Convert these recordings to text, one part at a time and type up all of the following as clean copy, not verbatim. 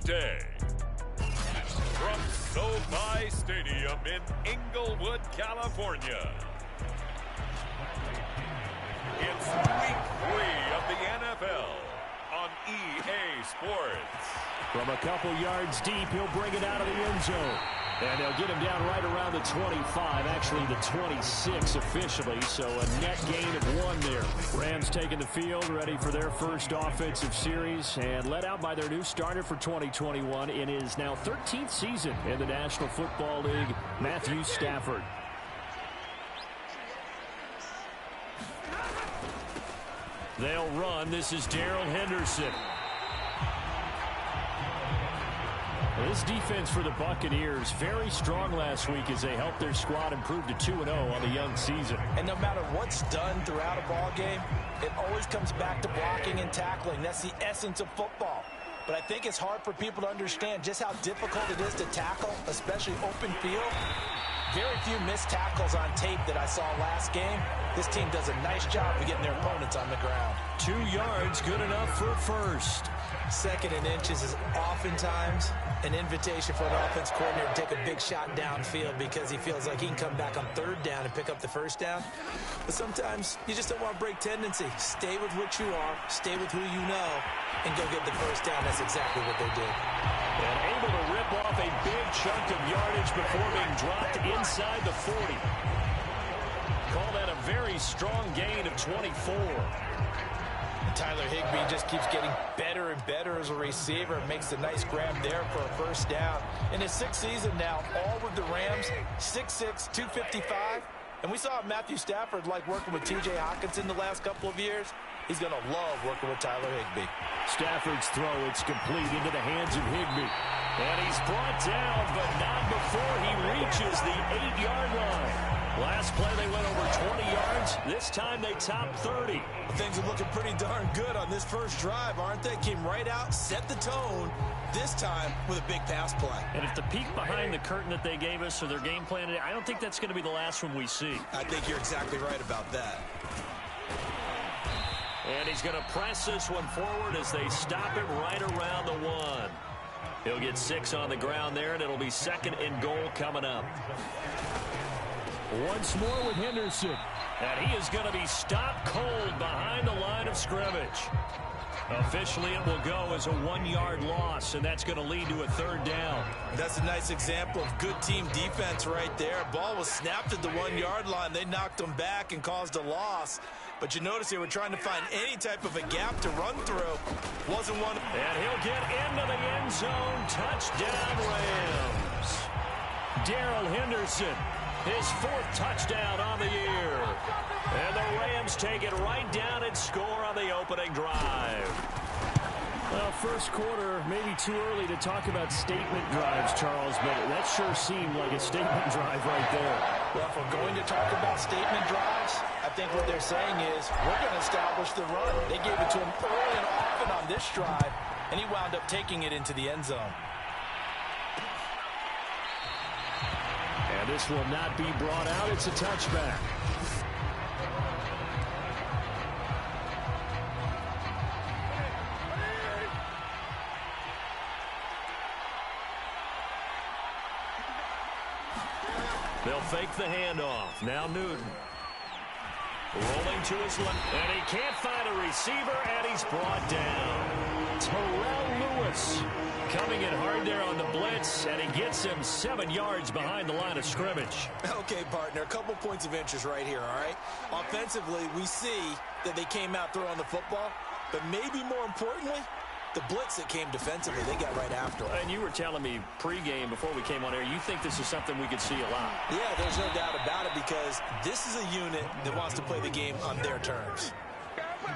day. From SoFi Stadium in Inglewood, California, it's Week 3 of the NFL on EA Sports. From a couple yards deep, he'll bring it out of the end zone. And they'll get him down right around the 25, actually the 26 officially, so a net gain of 1 there. Rams taking the field, ready for their first offensive series, and led out by their new starter for 2021 in his now 13th season in the National Football League, Matthew Stafford. They'll run. This is Darrell Henderson. This defense for the Buccaneers, very strong last week as they helped their squad improve to 2-0 on the young season. And no matter what's done throughout a ball game, it always comes back to blocking and tackling. That's the essence of football. But I think it's hard for people to understand just how difficult it is to tackle, especially open field. Very few missed tackles on tape that I saw last game. This team does a nice job of getting their opponents on the ground. 2 yards, good enough for a first. 2nd and inches is oftentimes an invitation for an offense coordinator to take a big shot downfield because he feels like he can come back on 3rd down and pick up the 1st down. But sometimes you just don't want to break tendency. Stay with what you are, stay with who you know, and go get the 1st down. That's exactly what they did. And able to rip off a big chunk of yardage before being dropped inside the 40. Call that a very strong gain of 24. Tyler Higbee just keeps getting better and better as a receiver. Makes a nice grab there for a 1st down. In his 6th season now, all with the Rams, 6'6", 255. And we saw Matthew Stafford like working with T.J. Hockenson the last couple of years. He's going to love working with Tyler Higbee. Stafford's throw, it's complete into the hands of Higbee. And he's brought down, but not before he reaches the 8-yard line. Last play, they went over 20 yards. This time, they topped 30. Things are looking pretty darn good on this first drive, aren't they? Came right out, set the tone, this time with a big pass play. And if the peek behind the curtain that they gave us or their game plan today, I don't think that's going to be the last one we see. I think you're exactly right about that. And he's going to press this one forward as they stop it right around the 1. He'll get 6 on the ground there, and it'll be 2nd and goal coming up. Once more with Henderson. And he is going to be stopped cold behind the line of scrimmage. Officially, it will go as a 1-yard loss, and that's going to lead to a 3rd down. That's a nice example of good team defense right there. Ball was snapped at the 1-yard line. They knocked them back and caused a loss. But you notice they were trying to find any type of a gap to run through. Wasn't one. And he'll get into the end zone. Touchdown, Rams. Darrell Henderson. His 4th touchdown on the year. And the Rams take it right down and score on the opening drive. Well, first quarter, maybe too early to talk about statement drives, Charles, but that sure seemed like a statement drive right there. Well, if we're going to talk about statement drives, I think what they're saying is we're going to establish the run. They gave it to him early and often on this drive, and he wound up taking it into the end zone. And this will not be brought out. It's a touchback. They'll fake the handoff. Now Newton. Rolling to his left. And he can't find a receiver, and he's brought down. Terrell Lewis coming in hard there on the blitz, and he gets him 7 yards behind the line of scrimmage. Okay, partner, a couple points of interest right here, all right? Offensively, we see that they came out throwing the football, but maybe more importantly, the blitz that came defensively, they got right after it. And you were telling me pregame before we came on air, you think this is something we could see a lot. Yeah, there's no doubt about it because this is a unit that wants to play the game on their terms.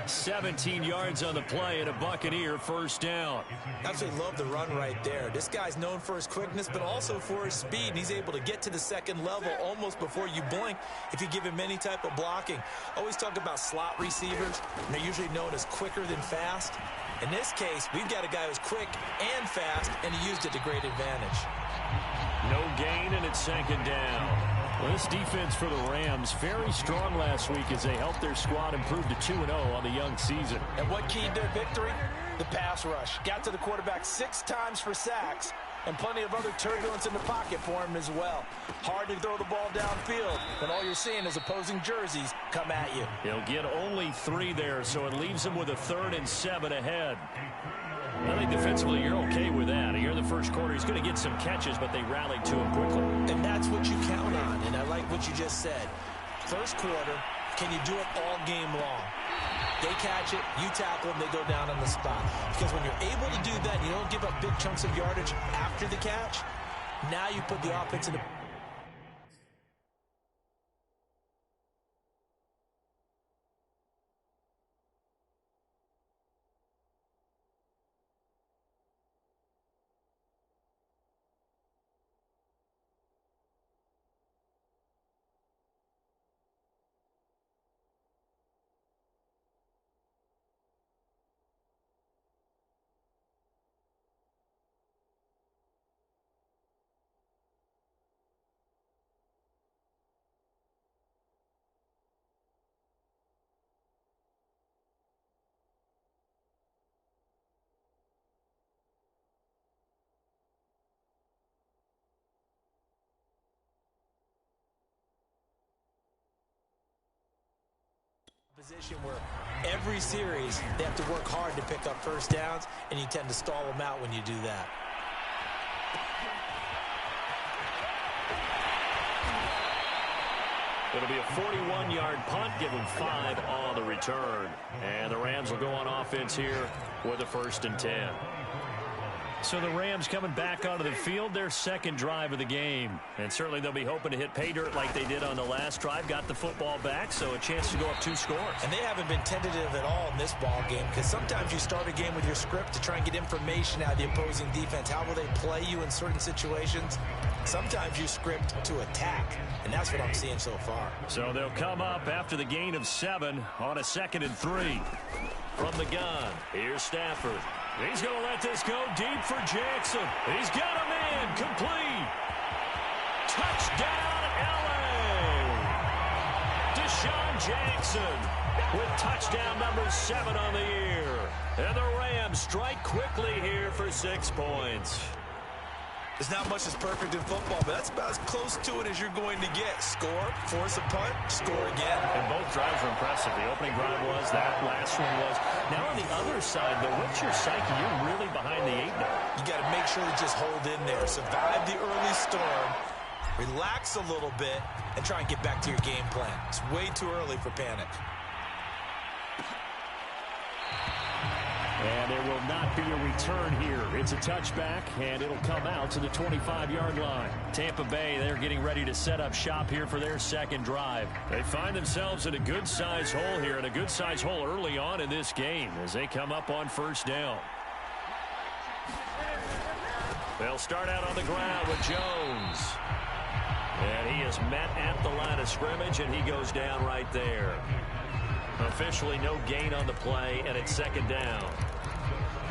17 yards on the play and a Buccaneer 1st down. Absolutely love the run right there. This guy's known for his quickness, but also for his speed. And he's able to get to the 2nd level almost before you blink if you give him any type of blocking. Always talk about slot receivers, and they're usually known as quicker than fast. In this case, we've got a guy who's quick and fast, and he used it to great advantage. No gain, and it's 2nd down. Well, this defense for the Rams, very strong last week as they helped their squad improve to 2-0 on the young season. And what keyed their victory? The pass rush got to the quarterback 6 times for sacks, and plenty of other turbulence in the pocket for him as well. Hard to throw the ball downfield when all you're seeing is opposing jerseys come at you. He'll get only 3 there, so it leaves him with a 3rd and 7 ahead. I think defensively you're okay with that. Here in the first quarter, he's going to get some catches, but they rallied to him quickly. And that's what you count on, and I like what you just said. First quarter, can you do it all game long? They catch it, you tackle them, they go down on the spot. Because when you're able to do that, you don't give up big chunks of yardage after the catch. Now you put the offense in a position where every series they have to work hard to pick up first downs, and you tend to stall them out when you do that. It'll be a 41-yard punt, give them 5 on the return. And the Rams will go on offense here with a 1st and 10. So the Rams coming back onto the field, their second drive of the game. And certainly they'll be hoping to hit pay dirt like they did on the last drive. Got the football back, so a chance to go up 2 scores. And they haven't been tentative at all in this ball game, because sometimes you start a game with your script to try and get information out of the opposing defense. How will they play you in certain situations? Sometimes you script to attack, and that's what I'm seeing so far. So they'll come up after the gain of 7 on a 2nd and 3. From the gun, here's Stafford. He's going to let this go deep for Jackson. He's got a man complete. Touchdown, L.A. Deshaun Jackson with touchdown number 7 on the year. And the Rams strike quickly here for 6 points. There's not much that's perfect in football, but that's about as close to it as you're going to get. Score, force a punt, score again. And both drives were impressive. The opening drive was, that last one was. Now on the other side, though, what's your psyche? You're really behind the 8 now. You got to make sure to just hold in there. Survive the early storm, relax a little bit, and try and get back to your game plan. It's way too early for panic. And there will not be a return here. It's a touchback, and it'll come out to the 25-yard line. Tampa Bay, they're getting ready to set up shop here for their second drive. They find themselves in a good-sized hole here, and a good-sized hole early on in this game as they come up on 1st down. They'll start out on the ground with Jones. And he is met at the line of scrimmage, and he goes down right there. Officially no gain on the play, and it's 2nd down.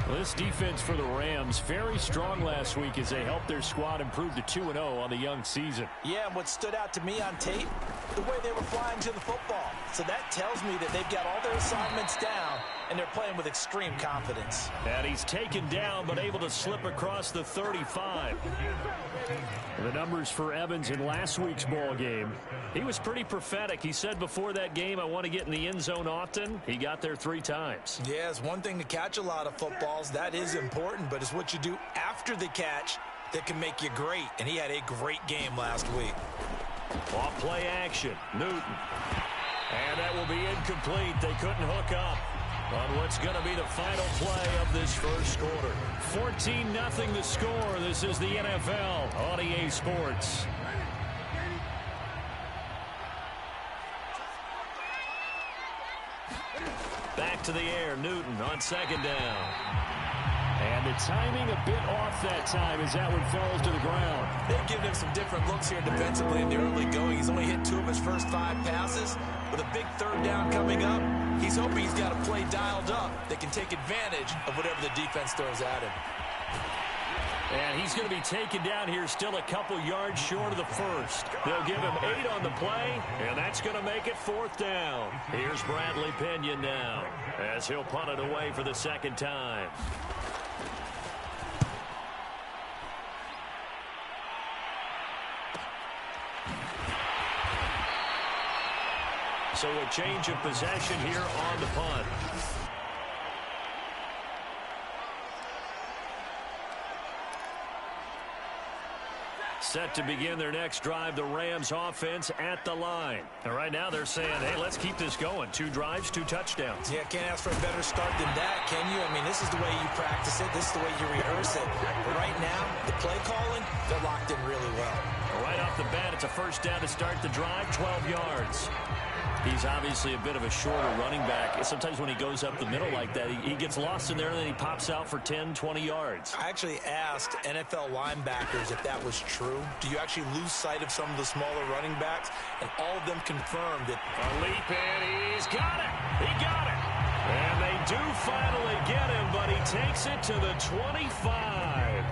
Well, this defense for the Rams, very strong last week as they helped their squad improve to 2-0 on the young season. Yeah, and what stood out to me on tape, the way they were flying to the football. So that tells me that they've got all their assignments down, and they're playing with extreme confidence. And he's taken down, but able to slip across the 35. The numbers for Evans in last week's ball game, he was pretty prophetic. He said before that game, I want to get in the end zone often. He got there 3 times. Yeah, it's one thing to catch a lot of footballs. That is important, but it's what you do after the catch that can make you great. And he had a great game last week. Off play action, Newton. And that will be incomplete. They couldn't hook up on what's going to be the final play of this first quarter. 14-0 the score. This is the NFL on EA Sports. Back to the air, Newton on 2nd down. And the timing a bit off that time as that one falls to the ground. They've given him some different looks here defensively in the early going. He's only hit 2 of his first 5 passes. With a big 3rd down coming up, he's hoping he's got a play dialed up that can take advantage of whatever the defense throws at him. And he's going to be taken down here still a couple yards short of the first. They'll give him 8 on the play, and that's going to make it 4th down. Here's Bradley Pinion now as he'll punt it away for the second time. So a change of possession here on the punt. Set to begin their next drive, the Rams offense at the line. And right now they're saying, hey, let's keep this going. 2 drives, 2 touchdowns. Yeah, can't ask for a better start than that, can you? I mean, this is the way you practice it. This is the way you rehearse it. But right now, the play calling, they're locked in really well. Right off the bat, it's a first down to start the drive, 12 yards. He's obviously a bit of a shorter running back. Sometimes when he goes up the middle like that, he gets lost in there, and then he pops out for 10, 20 yards. I actually asked NFL linebackers if that was true. Do you actually lose sight of some of the smaller running backs? And all of them confirmed it. A leap in, he's got it. He got it. And they do finally get him, but he takes it to the 25.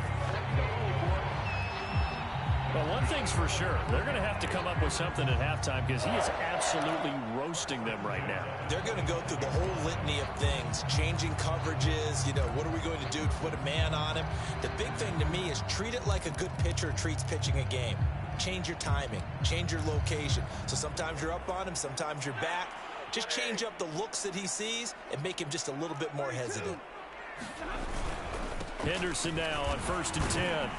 Well, one thing's for sure. They're going to have to come up with something at halftime because he is absolutely roasting them right now. They're going to go through the whole litany of things, changing coverages, what are we going to do to put a man on him? The big thing to me is treat it like a good pitcher treats pitching a game. Change your timing, change your location. So sometimes you're up on him, sometimes you're back. Just change up the looks that he sees and make him just a little bit more hesitant. Henderson now on 1st and 10.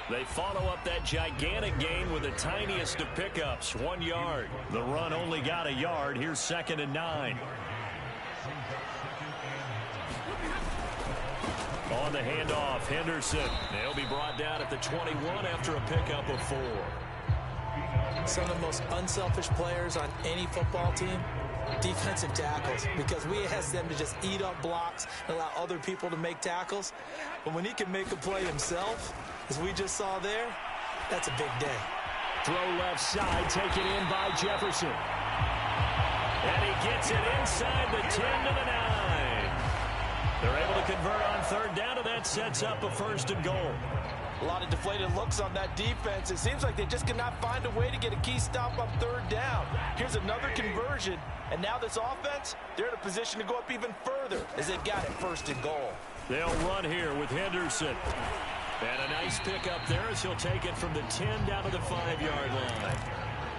They follow up that gigantic gain with the tiniest of pickups, 1 yard. The run only got a yard. Here's 2nd and 9. On the handoff, Henderson. They'll be brought down at the 21 after a pickup of 4. Some of the most unselfish players on any football team, defensive tackles, because we ask them to just eat up blocks and allow other people to make tackles. But when he can make a play himself, as we just saw there, that's a big day. Throw left side, taken in by Jefferson. And he gets it inside the 10 to the 9. They're able to convert on 3rd down, and that sets up a 1st and goal. A lot of deflated looks on that defense. It seems like they just cannot find a way to get a key stop on 3rd down. Here's another conversion, and now this offense, they're in a position to go up even further as they've got it 1st and goal. They'll run here with Henderson. And a nice pickup there as he'll take it from the 10 down to the 5-yard line.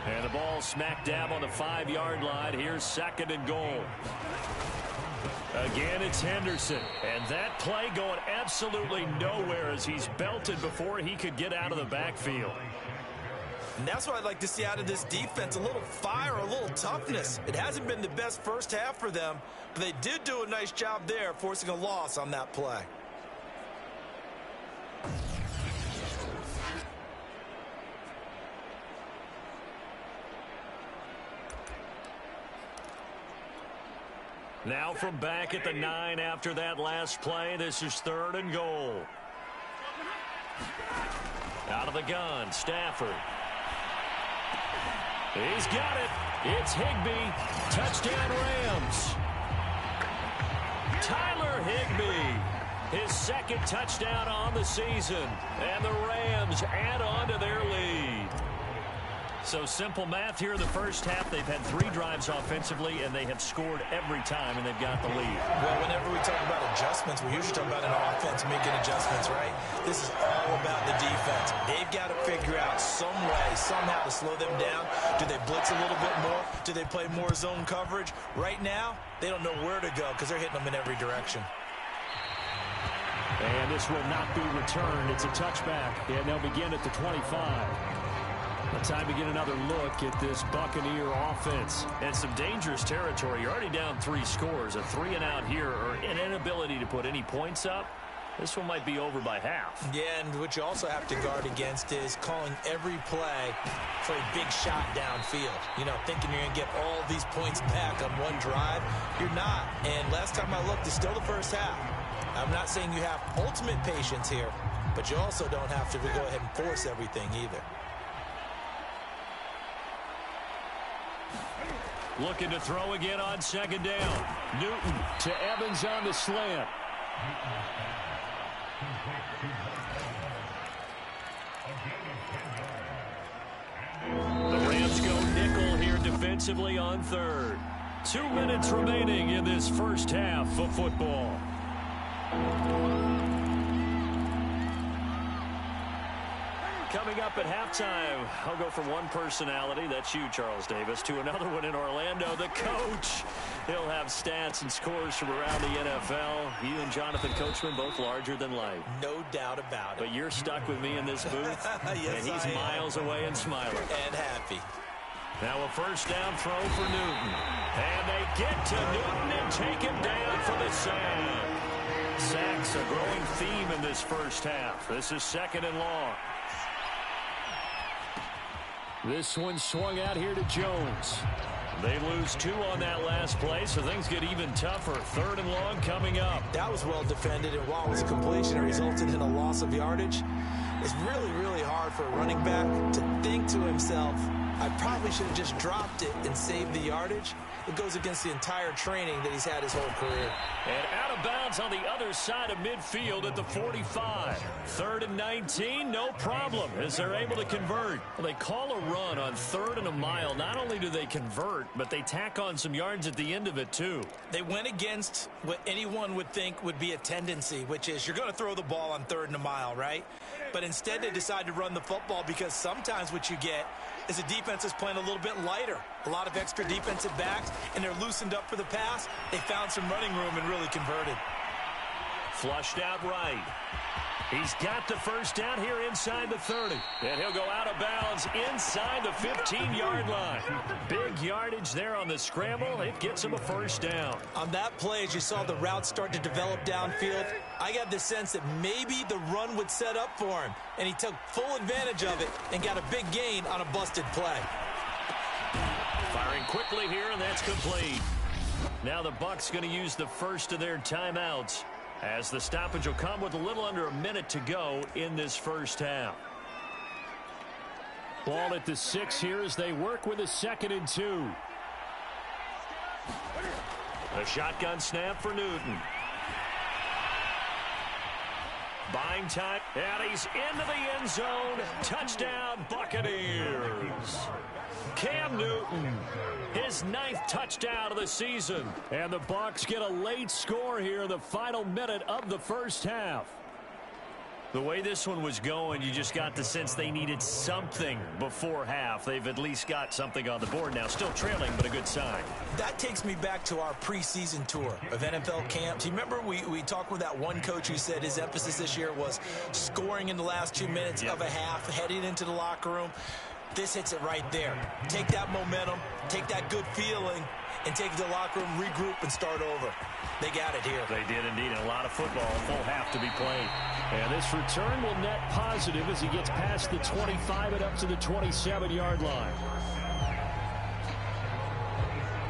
And the ball smack dab on the 5-yard line. Here's 2nd and goal. Again, it's Henderson. And that play going absolutely nowhere as he's belted before he could get out of the backfield. And that's what I'd like to see out of this defense, a little fire, a little toughness. It hasn't been the best first half for them, but they did do a nice job there, forcing a loss on that play. Now from back at the 9 after that last play, this is 3rd and goal. Out of the gun, Stafford. He's got it. It's Higbee. Touchdown Rams. Tyler Higbee. His 2nd touchdown on the season. And the Rams add on to their lead. So simple math here in the first half. They've had 3 drives offensively, and they have scored every time, and they've got the lead. Well, whenever we talk about adjustments, we usually talk about an offense making adjustments, right? This is all about the defense. They've got to figure out some way, somehow to slow them down. Do they blitz a little bit more? Do they play more zone coverage? Right now, they don't know where to go because they're hitting them in every direction. And this will not be returned. It's a touchback, and they'll begin at the 25. Time to get another look at this Buccaneer offense. And some dangerous territory. You're already down 3 scores. A 3-and-out here, or an inability to put any points up. This one might be over by half. Yeah, and what you also have to guard against is calling every play for a big shot downfield. Thinking you're going to get all these points back on one drive. You're not. And last time I looked, it's still the first half. I'm not saying you have ultimate patience here, but you also don't have to go ahead and force everything either. Looking to throw again on 2nd down. Newton to Evans on the slant. The Rams go nickel here defensively on third. 2 minutes remaining in this first half of football. Coming up at halftime, I'll go from one personality, that's you, Charles Davis, to another one in Orlando, the coach. He'll have stats and scores from around the NFL. You and Jonathan Coachman, both larger than life. No doubt about it. But you're stuck with me in this booth, yes, and he's miles away and smiling. And happy. Now a first down throw for Newton. And they get to Newton and take him down for the sack. Sacks a growing theme in this first half. This is 2nd and long. This one swung out here to Jones. They lose 2 on that last play, so things get even tougher. 3rd and long coming up. That was well defended, and while it was a completion, it resulted in a loss of yardage. It's really, really hard for a running back to think to himself, I probably should have just dropped it and saved the yardage. It goes against the entire training that he's had his whole career. And out of bounds on the other side of midfield at the 45. 3rd and 19, no problem, as they're able to convert. Well, they call a run on 3rd and a mile. Not only do they convert, but they tack on some yards at the end of it, too. They went against what anyone would think would be a tendency, which is you're going to throw the ball on 3rd and a mile, right? But instead they decide to run the football because sometimes what you get is a defense is playing a little bit lighter. A lot of extra defensive backs, and they're loosened up for the pass. They found some running room and really converted. Flushed out right. He's got the first down here inside the 30. And he'll go out of bounds inside the 15-yard line. Big yardage there on the scramble. It gets him a first down. On that play, as you saw the route start to develop downfield, I got the sense that maybe the run would set up for him. And he took full advantage of it and got a big gain on a busted play. Firing quickly here, and that's complete. Now the Bucs going to use the first of their timeouts, as the stoppage will come with a little under a minute to go in this first half. Ball at the 6 here as they work with a 2nd and 2. A shotgun snap for Newton. Buying time, and he's into the end zone. Touchdown, Buccaneers. Cam Newton, his 9th touchdown of the season. And the Bucs get a late score here in the final minute of the first half. The way this one was going, you just got the sense they needed something before half. They've at least got something on the board now. Still trailing, but a good sign. That takes me back to our preseason tour of NFL camps. You remember we talked with that one coach who said his emphasis this year was scoring in the last 2 minutes of a half, heading into the locker room. This hits it right there. Take that momentum, take that good feeling, and take it to the locker room, regroup, and start over. They got it here. They did indeed, and a lot of football, a full half to be played. And this return will net positive as he gets past the 25 and up to the 27-yard line.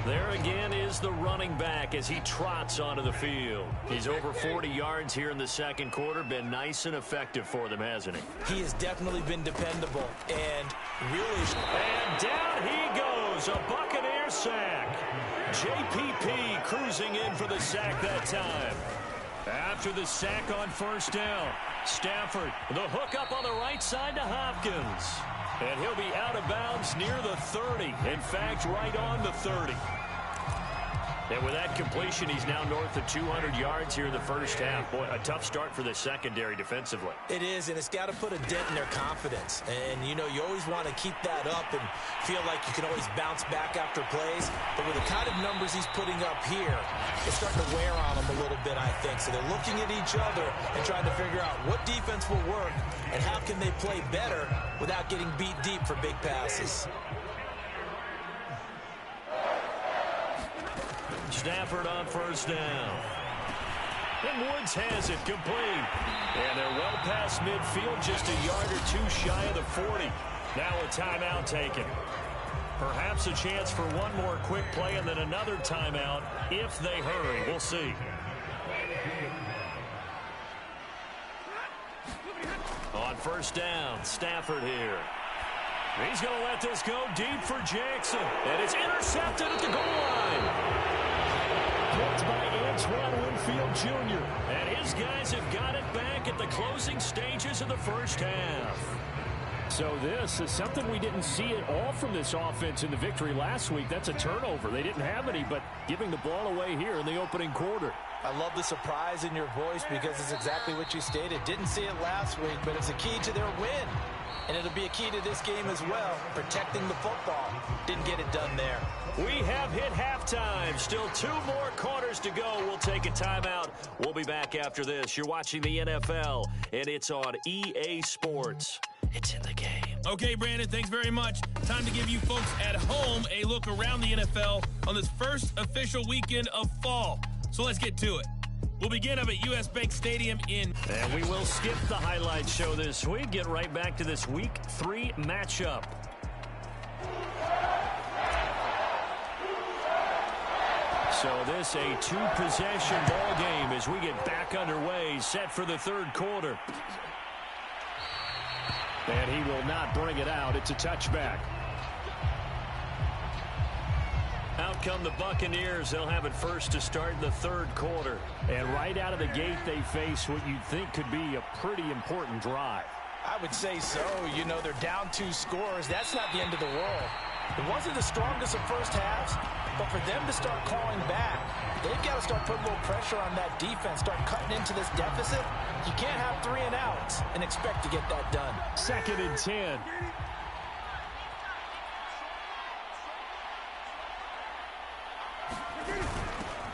There again is the running back as he trots onto the field. He's over 40 yards here in the second quarter. Been nice and effective for them, hasn't he? He has definitely been dependable and really... And down he goes, a Buccaneer sack. JPP cruising in for the sack that time. After the sack on first down, Stafford, the hook up on the right side to Hopkins. And he'll be out of bounds near the 30. In fact, right on the 30. And with that completion, he's now north of 200 yards here in the first half. Boy, a tough start for the secondary defensively. It is, and it's got to put a dent in their confidence. And, you know, you always want to keep that up and feel like you can always bounce back after plays. But with the kind of numbers he's putting up here, it's starting to wear on them a little bit, I think. So they're looking at each other and trying to figure out what defense will work and how can they play better without getting beat deep for big passes. Stafford on first down. And Woods has it complete. And they're well past midfield, just a yard or two shy of the 40. Now a timeout taken. Perhaps a chance for one more quick play and then another timeout if they hurry. We'll see. On first down, Stafford here. He's going to let this go deep for Jackson. And it's intercepted at the goal line. picked by Antoine Winfield Jr. And his guys have got it back at the closing stages of the first half. So this is something we didn't see at all from this offense in the victory last week. That's a turnover. They didn't have any, but giving the ball away here in the opening quarter. I love the surprise in your voice because it's exactly what you stated. Didn't see it last week, but it's a key to their win. And it'll be a key to this game as well, protecting the football. Didn't get it done there. We have hit halftime. Still 2 more quarters to go. We'll take a timeout. We'll be back after this. You're watching the NFL, and it's on EA Sports. It's in the game. Okay, Brandon, thanks very much. Time to give you folks at home a look around the NFL on this first official weekend of fall. So let's get to it. We'll begin up at U.S. Bank Stadium in... And we will skip the highlight show this week. Get right back to this Week 3 matchup. So this a 2-possession ball game as we get back underway, set for the third quarter. And he will not bring it out. It's a touchback. Out come the Buccaneers. They'll have it first to start the third quarter. And right out of the gate, they face what you'd think could be a pretty important drive. I would say so. You know, they're down 2 scores. That's not the end of the world. It wasn't the strongest of first halves, but for them to start calling back, they've got to start putting a little pressure on that defense, start cutting into this deficit. You can't have 3 and outs and expect to get that done. 2nd and 10.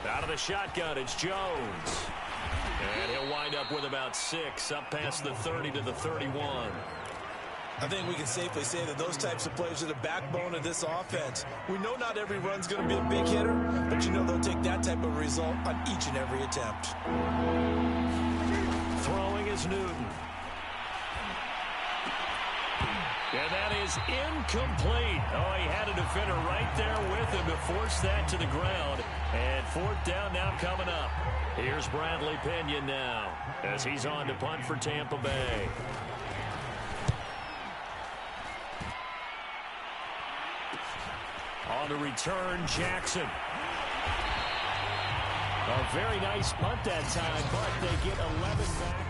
Out of the shotgun, it's Jones. And he'll wind up with about 6, up past the 30 to the 31. I think we can safely say that those types of plays are the backbone of this offense. We know not every run's going to be a big hitter, but you know they'll take that type of result on each and every attempt. Throwing is Newton. And that is incomplete. Oh, he had a defender right there with him to force that to the ground. And 4th down now coming up. Here's Bradley Pinion now as he's on to punt for Tampa Bay. On the return, Jackson. A very nice punt that time, but they get 11 back.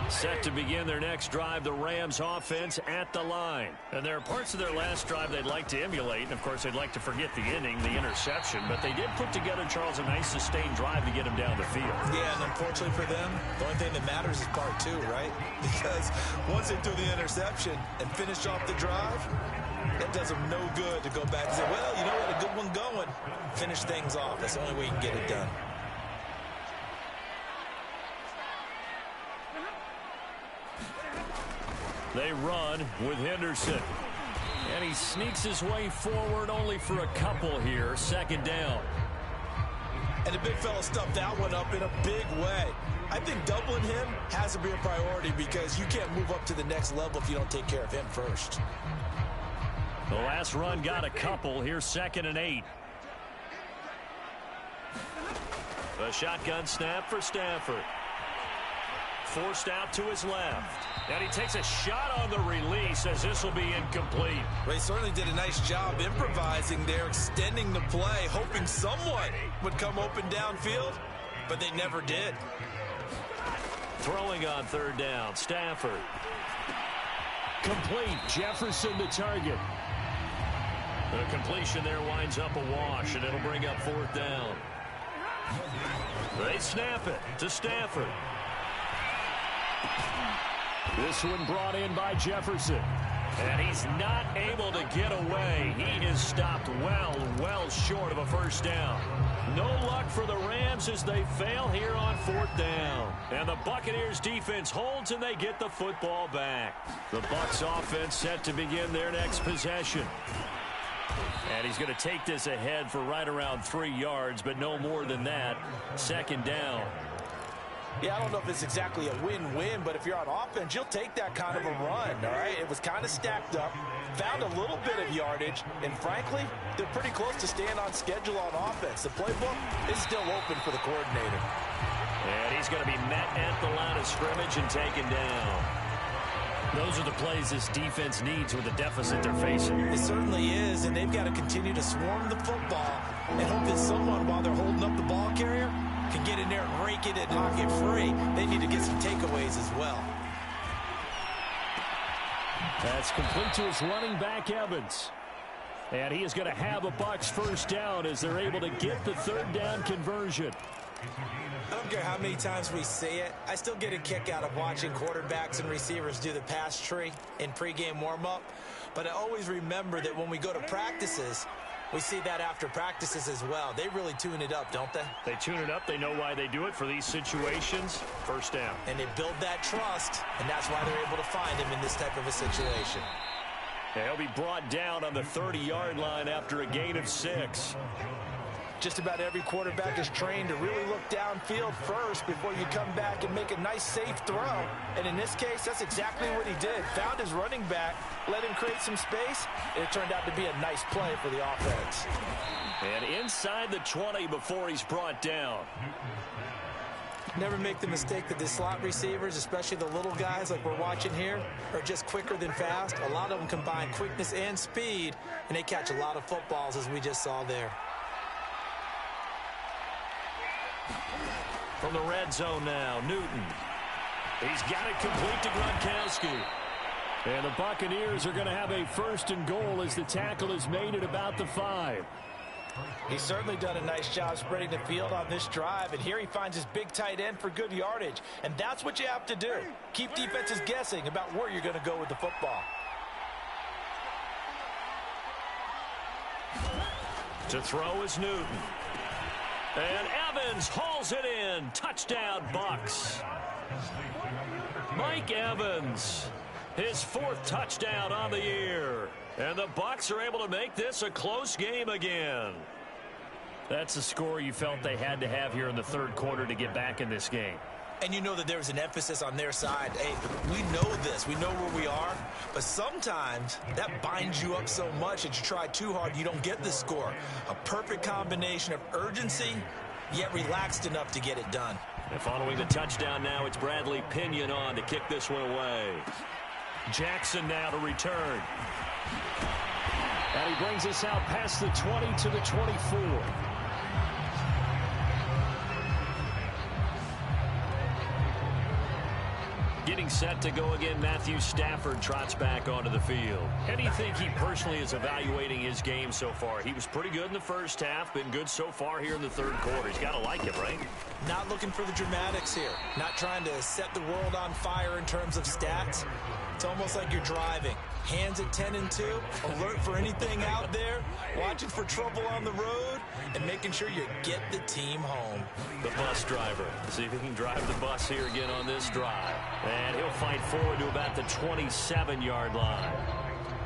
Set to begin their next drive, the Rams offense at the line. And there are parts of their last drive they'd like to emulate. And, of course, they'd like to forget the inning, the interception. But they did put together, Charles, a nice sustained drive to get him down the field. Yeah, and unfortunately for them, the only thing that matters is part 2, right? Because once they threw the interception and finished off the drive, that does them no good to go back and say, well, you know what, a good one going. Finish things off. That's the only way you can get it done. They run with Henderson. And he sneaks his way forward only for a couple here. 2nd down. And the big fella stuffed that one up in a big way. I think doubling him has to be a priority because you can't move up to the next level if you don't take care of him first. The last run got a couple. Here's 2nd and 8. The shotgun snap for Stafford. Forced out to his left. And he takes a shot on the release as this will be incomplete. They certainly did a nice job improvising there, extending the play, hoping someone would come open downfield, but they never did. Throwing on 3rd down, Stafford. Complete, Jefferson the target. The completion there winds up a wash, and it'll bring up 4th down. They snap it to Stafford. This one brought in by Jefferson. And he's not able to get away. He is stopped well short of a 1st down. No luck for the Rams as they fail here on 4th down. And the Buccaneers defense holds and they get the football back. The Bucs offense set to begin their next possession. And he's going to take this ahead for right around 3 yards, but no more than that. 2nd down. Yeah, I don't know if it's exactly a win-win, but if you're on offense, you'll take that kind of a run, all right? It was kind of stacked up, found a little bit of yardage, and frankly, they're pretty close to staying on schedule on offense. The playbook is still open for the coordinator. And he's going to be met at the line of scrimmage and taken down. Those are the plays this defense needs with the deficit they're facing. It certainly is, and they've got to continue to swarm the football and hope that someone, while they're holding up the ball carrier, can get in there and rake it and knock it free. They need to get some takeaways as well. That's complete to his running back, Evans. And he is going to have a Bucs first down as they're able to get the third down conversion. I don't care how many times we say it, I still get a kick out of watching quarterbacks and receivers do the pass tree in pregame warm-up. But I always remember that when we go to practices, we see that after practices as well. They really tune it up, don't they? They tune it up. They know why they do it for these situations. First down. And they build that trust, and that's why they're able to find him in this type of a situation. Yeah, he'll be brought down on the 30-yard line after a gain of 6. Just about every quarterback is trained to really look downfield first before you come back and make a nice, safe throw. And in this case, that's exactly what he did. Found his running back, let him create some space, and it turned out to be a nice play for the offense. And inside the 20 before he's brought down. Never make the mistake that the slot receivers, especially the little guys like we're watching here, are just quicker than fast. A lot of them combine quickness and speed, and they catch a lot of footballs, as we just saw there. From the red zone now, Newton. He's got it complete to Gronkowski. And the Buccaneers are going to have a first and goal as the tackle is made at about the 5. He's certainly done a nice job spreading the field on this drive, and here he finds his big tight end for good yardage. And that's what you have to do. Keep defenses guessing about where you're going to go with the football. To throw is Newton. And Evans hauls it in. Touchdown, Bucs. Mike Evans, his 4th touchdown on the year. And the Bucs are able to make this a close game again. That's the score you felt they had to have here in the third quarter to get back in this game. And you know that there was an emphasis on their side. Hey, we know this. We know where we are. But sometimes that binds you up so much that you try too hard, you don't get the score. A perfect combination of urgency, yet relaxed enough to get it done. And following the touchdown now, it's Bradley Pinion on to kick this one away. Jackson now to return. And he brings us out past the 20 to the 24. Getting set to go again, Matthew Stafford trots back onto the field. How do you think he personally is evaluating his game so far? He was pretty good in the first half, been good so far here in the third quarter. He's got to like it, right? Not looking for the dramatics here. Not trying to set the world on fire in terms of stats. It's almost like you're driving. Hands at 10 and 2, alert for anything out there, watching for trouble on the road, and making sure you get the team home. The bus driver. See if he can drive the bus here again on this drive. And he'll fight forward to about the 27-yard line.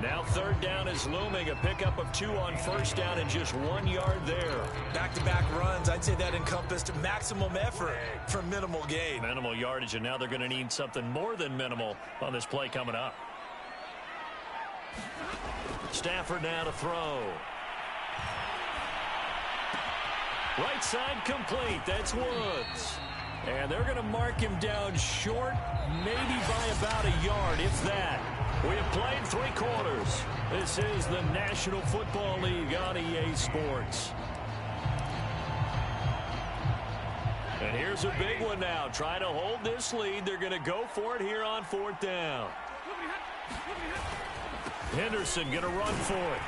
Now third down is looming. A pickup of 2 on first down and just 1 yard there. Back-to-back runs, I'd say that encompassed maximum effort for minimal gain. Minimal yardage, and now they're going to need something more than minimal on this play coming up. Stafford now to throw. Right side complete. That's Woods. And they're going to mark him down short, maybe by about a yard, if that. We have played 3 quarters. This is the National Football League on EA Sports. And here's a big one now. Trying to hold this lead. They're going to go for it here on 4th down. Henderson going to run for it.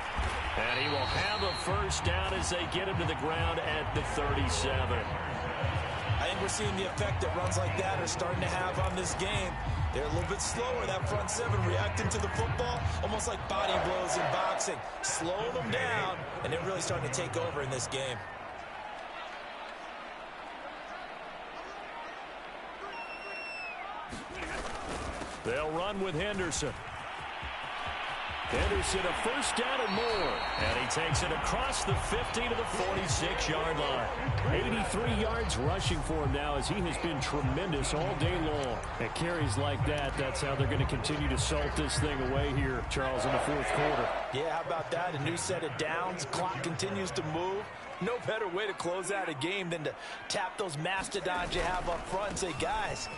And he will have a first down as they get him to the ground at the 37. I think we're seeing the effect that runs like that are starting to have on this game. They're a little bit slower, that front 7, reacting to the football, almost like body blows in boxing. Slow them down, and they're really starting to take over in this game. They'll run with Henderson. Henderson a first down and more. And he takes it across the 50 to the 46-yard line. 83 yards rushing for him now as he has been tremendous all day long. And carries like that, that's how they're going to continue to salt this thing away here, Charles, in the 4th quarter. Yeah, how about that? A new set of downs. Clock continues to move. No better way to close out a game than to tap those mastodons you have up front and say, guys,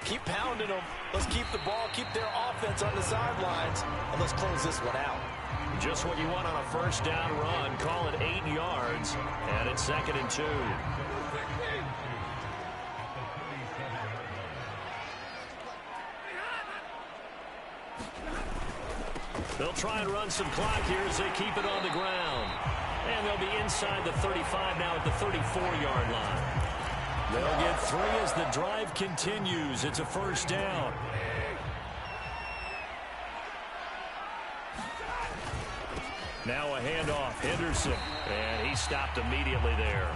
Keep pounding them. Let's keep the ball, keep their offense on the sidelines, and let's close this one out. Just what you want on a first down run. Call it 8 yards, and it's 2nd and 2. They'll try and run some clock here as they keep it on the ground. And they'll be inside the 35 now at the 34-yard line. They'll get 3 as the drive continues. It's a first down. Now a handoff. Henderson. And he stopped immediately there.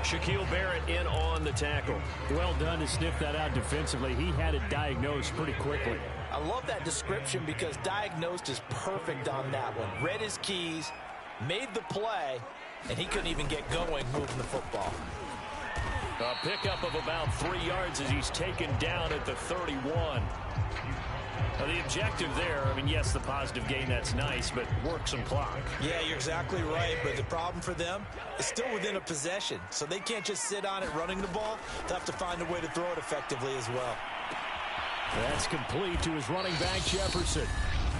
Shaquille Barrett in on the tackle. Well done to sniff that out defensively. He had it diagnosed pretty quickly. I love that description because diagnosed is perfect on that one. Read his keys, made the play, and he couldn't even get going moving the football. A pickup of about 3 yards as he's taken down at the 31. Now the objective there, I mean, yes, the positive gain, that's nice, but work some clock. Yeah, you're exactly right, but the problem for them is still within a possession, so they can't just sit on it running the ball. They'll have to find a way to throw it effectively as well. That's complete to his running back, Jefferson.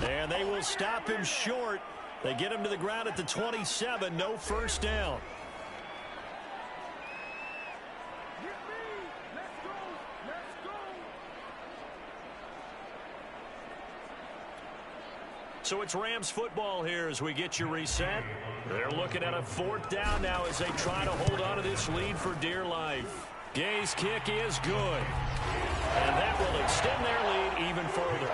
And they will stop him short. They get him to the ground at the 27, no first down. So it's Rams football here as we get you reset. They're looking at a 4th down now as they try to hold on to this lead for dear life. Gay's kick is good. And that will extend their lead even further.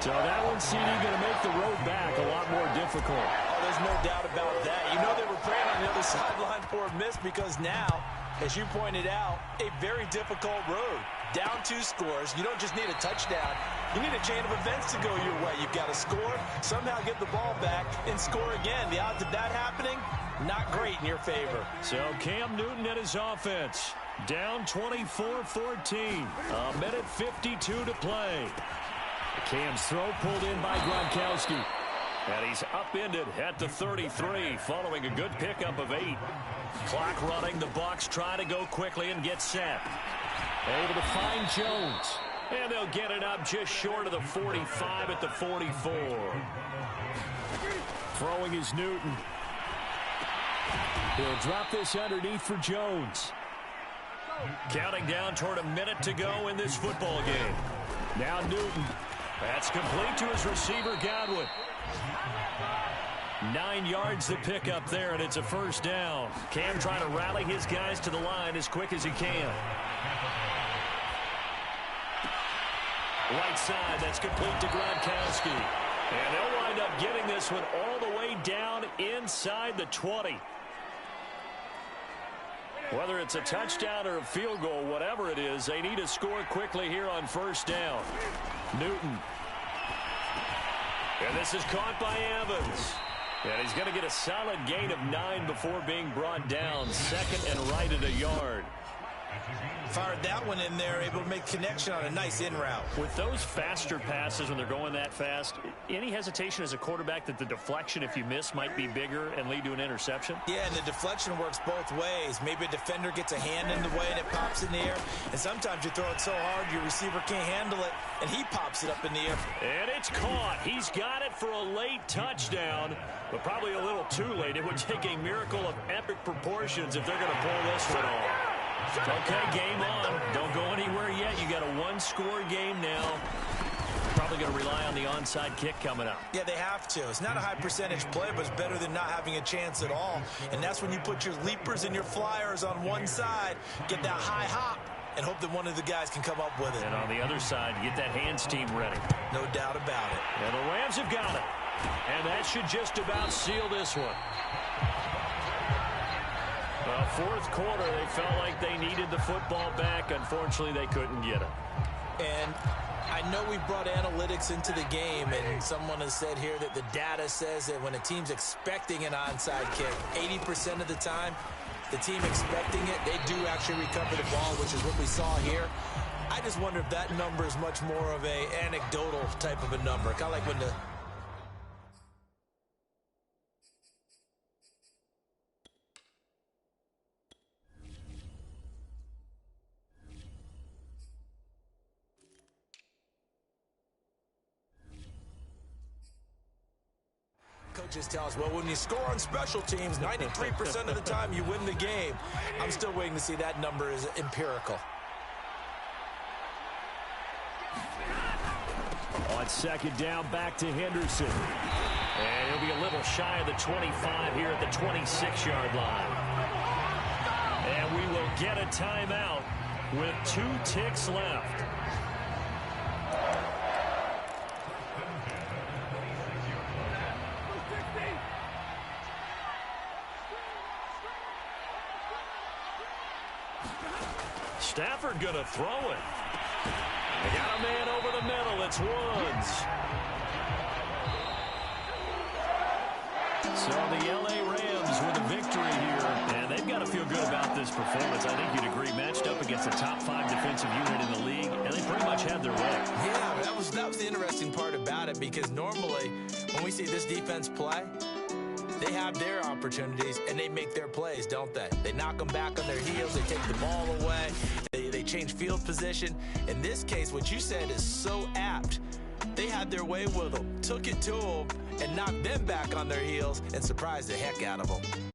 So that one's CD going to make the road back a lot more difficult. Oh, there's no doubt about that. You know they were praying on the other sideline for a miss because now, as you pointed out, a very difficult road. Down 2 scores. You don't just need a touchdown. You need a chain of events to go your way. You've got to score, somehow get the ball back, and score again. The odds of that happening, not great in your favor. So Cam Newton and his offense down 24-14. A minute 52 to play. Cam's throw pulled in by Gronkowski. And he's upended at the 33 following a good pickup of 8. Clock running. The Bucs try to go quickly and get set. Able to find Jones. And they'll get it up just short of the 45 at the 44. Throwing is Newton. He'll drop this underneath for Jones. Counting down toward a minute to go in this football game. Now Newton. That's complete to his receiver, Godwin. 9 yards to pick up there, and it's a first down. Cam trying to rally his guys to the line as quick as he can. Right side, that's complete to Gronkowski. And they'll wind up getting this one all the way down inside the 20. Whether it's a touchdown or a field goal, whatever it is, they need to score quickly here on first down. Newton. And this is caught by Evans. And he's going to get a solid gain of 9 before being brought down. 2nd and right at a yard. Fired that one in there, able to make connection on a nice in route. With those faster passes when they're going that fast, any hesitation as a quarterback that the deflection, if you miss, might be bigger and lead to an interception? Yeah, and the deflection works both ways. Maybe a defender gets a hand in the way and it pops in the air. And sometimes you throw it so hard your receiver can't handle it, and he pops it up in the air. And it's caught. He's got it for a late touchdown, but probably a little too late. It would take a miracle of epic proportions if they're going to pull this one off. Okay, game on. Don't go anywhere yet. You got a 1-score game now. Probably going to rely on the onside kick coming up. Yeah, they have to. It's not a high percentage play, but it's better than not having a chance at all. And that's when you put your leapers and your flyers on one side, get that high hop, and hope that one of the guys can come up with it. And on the other side, get that hands team ready. No doubt about it. And the Rams have got it. And that should just about seal this one. Fourth quarter, they felt like they needed the football back. Unfortunately, they couldn't get it. And I know we brought analytics into the game, and someone has said here that the data says that when a team's expecting an onside kick, 80% of the time, the team expecting it, they do actually recover the ball, which is what we saw here. I just wonder if that number is much more of a anecdotal type of a number, kind of like when the Coaches tell us, well, when you score on special teams, 93% of the time you win the game. I'm still waiting to see that number is empirical. On second down, back to Henderson. And he'll be a little shy of the 25 here at the 26-yard line. And we will get a timeout with 2 ticks left. Stafford going to throw it. They got a man over the middle. It's Woods. So the L.A. Rams with a victory here. And they've got to feel good about this performance. I think you'd agree. Matched up against a top 5 defensive unit in the league. And they pretty much had their way. Yeah, that was the interesting part about it. Because normally when we see this defense play, they have their opportunities, and they make their plays, don't they? They knock them back on their heels. They take the ball away. They change field position. In this case, what you said is so apt. They had their way with them, took it to them, and knocked them back on their heels and surprised the heck out of them.